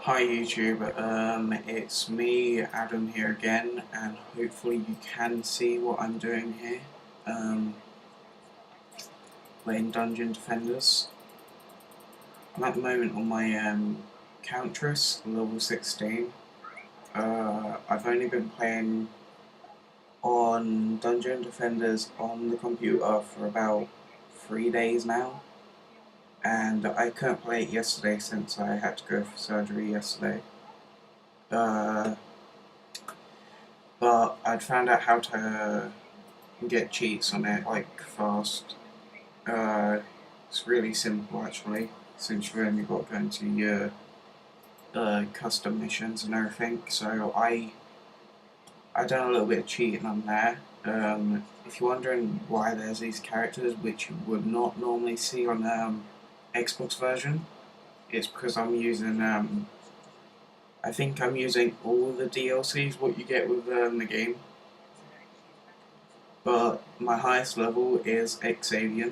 Hi YouTube, it's me, Adam here again, and hopefully you can see what I'm doing here. Playing Dungeon Defenders. I'm at the moment on my Countress, level 16. I've only been playing on Dungeon Defenders on the computer for about 3 days now. And I couldn't play it yesterday since I had to go for surgery yesterday. But I'd found out how to get cheats on it like fast. It's really simple actually, since you've only got to go into your custom missions and everything. So I done a little bit of cheating on there. If you're wondering why there's these characters which you would not normally see on Xbox version, it's because I'm using I think I'm using all the DLCs what you get with the game. But my highest level is Xavier,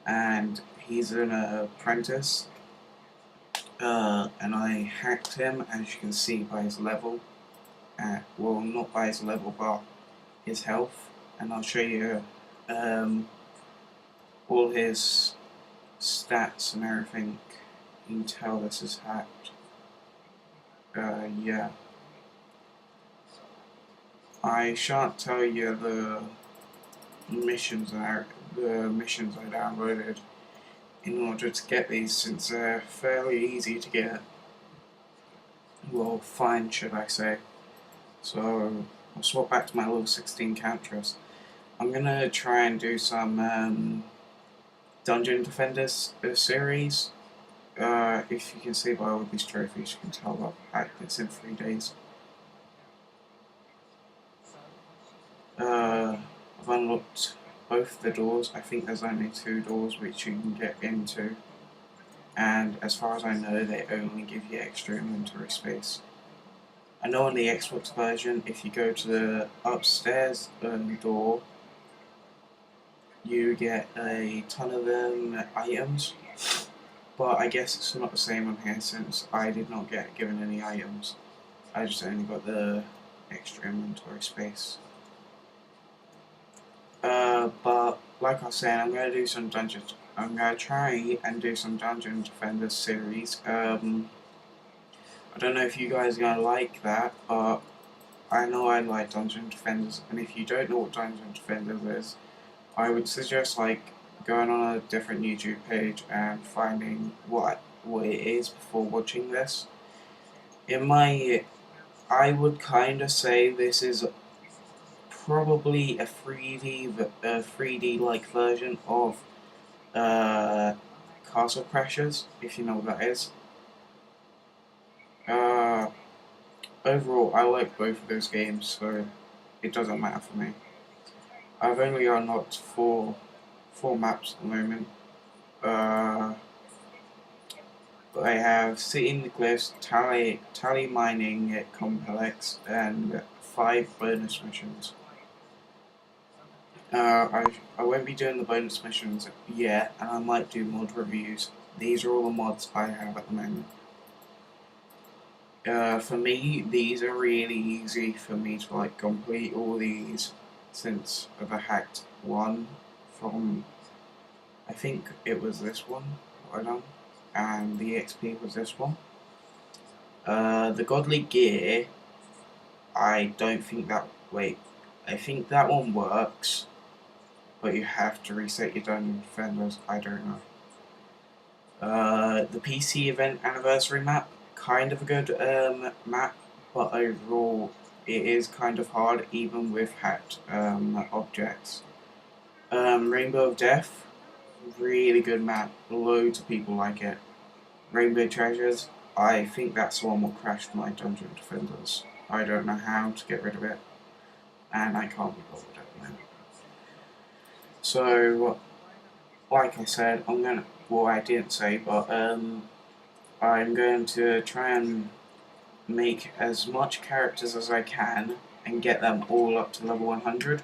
and he's an apprentice. And I hacked him, as you can see by his level. Well, not by his level, but his health. And I'll show you all his stats and everything. You can tell this is hacked. Yeah. I shan't tell you the missions I downloaded in order to get these, since they're fairly easy to get. Well, find, should I say. So I'll swap back to my level 16 Countress. I'm gonna try and do some Dungeon Defenders series. If you can see by all these trophies, you can tell that I've hacked this in 3 days. I've unlocked both the doors. I think there's only 2 doors which you can get into, and as far as I know, they only give you extra inventory space. I know on the Xbox version, if you go to the upstairs door, you get a ton of items, but I guess it's not the same on here since I did not get given any items. I just only got the extra inventory space. But like I was saying, I'm gonna do some dungeons. I'm gonna try and do some Dungeon Defenders series. I don't know if you guys are gonna like that, but I know I like Dungeon Defenders. And if you don't know what Dungeon Defenders is, I would suggest like going on a different YouTube page and finding what it is before watching this. I would kind of say this is probably a 3D like version of Castle Crashers, if you know what that is. Overall, I like both of those games, so it doesn't matter for me. I've only unlocked four maps at the moment. But I have City in the Cliffs, Tally Mining Complex, and 5 bonus missions. I won't be doing the bonus missions yet, and I might do mod reviews. These are all the mods I have at the moment. For me, these are really easy for me to like complete all these, since I've hacked one from, I think it was this one I done, and the XP was this one. The Godly Gear, I don't think that, wait, I think that one works, but you have to reset your Dungeon Defenders, I don't know. The PC event anniversary map, kind of a good map, but overall it is kind of hard even with hacked objects. Rainbow of Death, really good map, loads of people like it. Rainbow Treasures, I think that's the one that crashed my Dungeon Defenders. I don't know how to get rid of it, and I can't be bothered at the moment. So, like I said, I didn't say, but I'm going to try and make as much characters as I can and get them all up to level 100.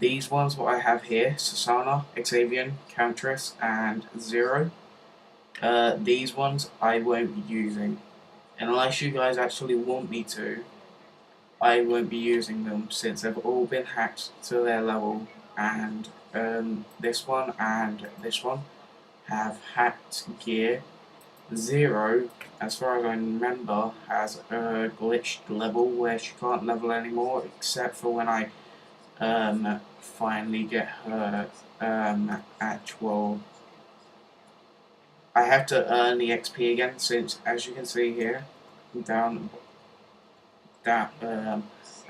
These ones what I have here, Susana, Xavier, Countress, and Zero. These ones I won't be using. And unless you guys actually want me to, I won't be using them since they've all been hacked to their level, and this one and this one have hacked gear. Zero, as far as I remember, has a glitched level where she can't level anymore, except for when I finally get her actual. I have to earn the XP again, since as you can see here, down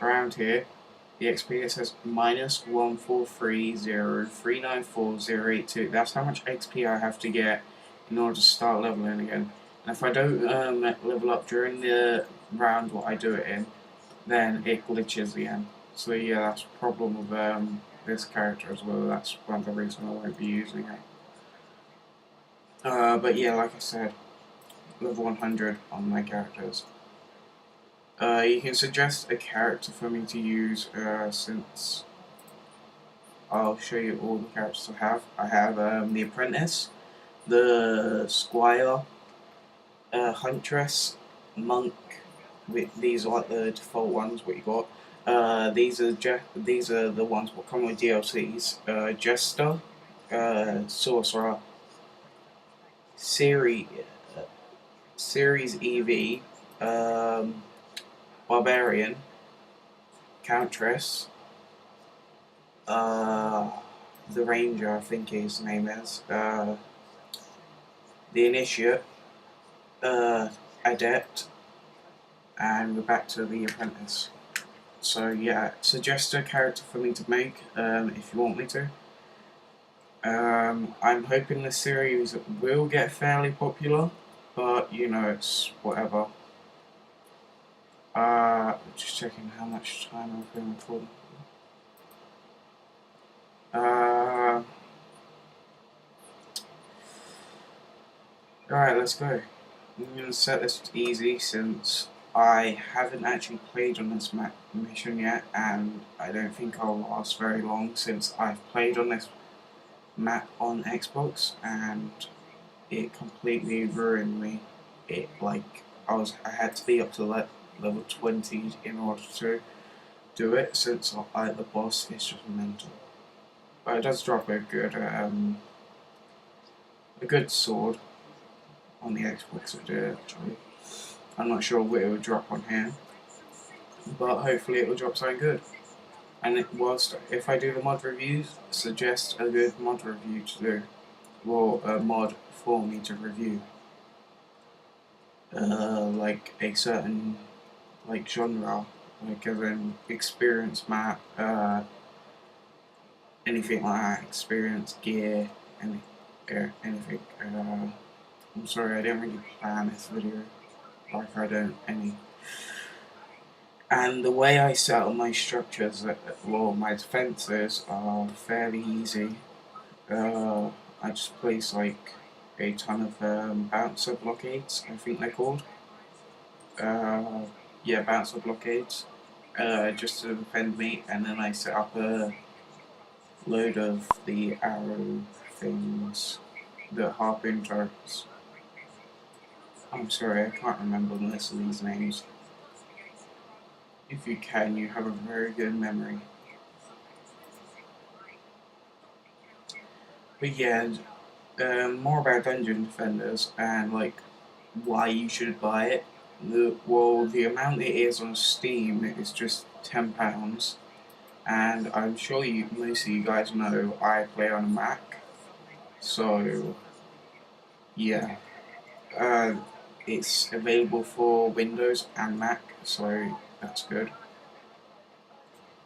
around here, the XP says -1430394,082. That's how much XP I have to get in order to start leveling again. And if I don't level up during the round what I do it in, then it glitches again. So yeah, that's a problem with this character as well. That's one of the reasons I won't be using it. But yeah, like I said, level 100 on my characters. You can suggest a character for me to use, since I'll show you all the characters I have. I have the Apprentice, the Squire, Huntress, Monk. These are like the default ones. What you got? These are the ones that come with DLCs. Jester, Sorcerer, Series EV, Barbarian, Countess, the Ranger, I think his name is, the Initiate, Adept, and we're back to the Apprentice. So yeah, suggest a character for me to make, if you want me to. I'm hoping this series will get fairly popular, but you know, it's whatever. Just checking how much time I've been recording. Alright, let's go. I'm going to set this to easy since I haven't actually played on this mission yet, and I don't think I'll last very long since I've played on this map on Xbox and it completely ruined me. I had to be up to level 20 in order to do it, since the boss is just mental. But it does drop a good sword on the Xbox. It did actually. I'm not sure what it would drop on here, but hopefully it will drop something good. And if I do the mod reviews, suggest a good mod review to do, or a mod for me to review. Like a certain genre, like as an experience map, anything like that, experience gear, anything. I'm sorry, I didn't really plan this video, like I don't any. And the way I set up my structures, well, my defences are fairly easy. I just place like a ton of bouncer blockades, I think they're called. Yeah, bouncer blockades, just to defend me, and then I set up a load of the arrow things, the harpoon turrets. I'm sorry, I can't remember most of these names. If you can, you have a very good memory. But yeah, more about Dungeon Defenders and like why you should buy it. The amount it is on Steam is just £10, and I'm sure most of you guys know I play on a Mac, so yeah, it's available for Windows and Mac, so that's good.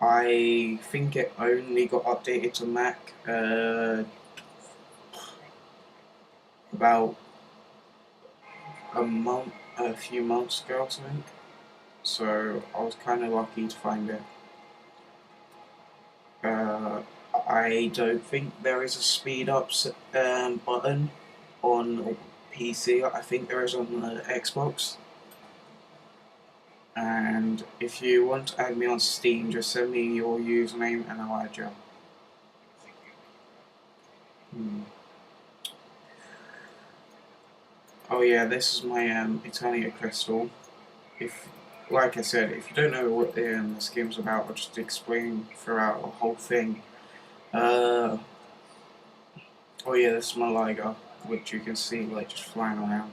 I think it only got updated to Mac about a few months ago or something, so I was kind of lucky to find it. I don't think there is a speed up button on PC. I think there is on the Xbox. And if you want to add me on Steam, just send me your username and I'll add you. Oh yeah, this is my Eternia crystal. If, like I said, if you don't know what this game's about, I'll just explain throughout the whole thing. Uh, oh yeah, this is my Liger, which you can see like just flying around.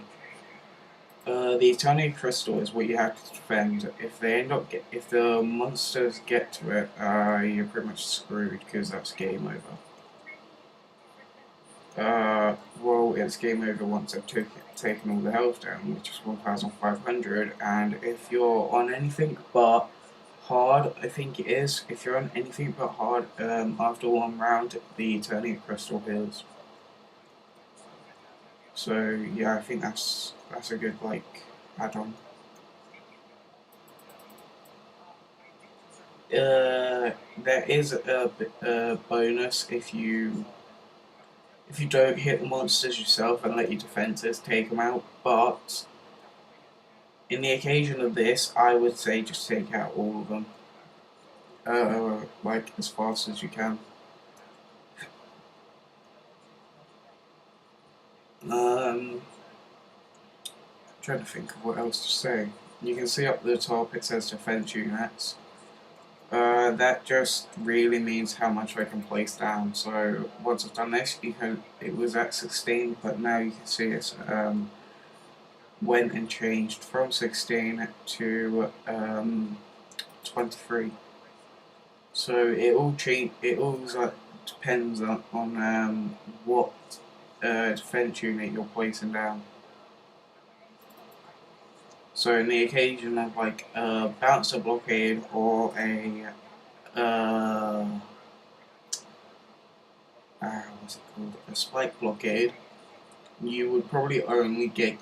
The Eternia crystal is what you have to defend. If they end up if the monsters get to it, you're pretty much screwed because that's game over. Well, it's game over once I've taken all the health down, which is 1,500, and if you're on anything but hard, I think it is, if you're on anything but hard, after one round, the Eternia crystal heals. So, yeah, I think that's a good, like, add-on. There is a bonus if you don't hit the monsters yourself and let your defenses take them out, but in the occasion of this, I would say just take out all of them, like as fast as you can. I'm trying to think of what else to say. You can see up the top it says defense units. That just really means how much I can place down. So once I've done this, it was at 16, but now you can see it's went and changed from 16 to 23. So it all change. It all depends on what defense unit you're placing down. So in the occasion of like a bouncer blockade or uh, what's it called? A spike blockade, you would probably only get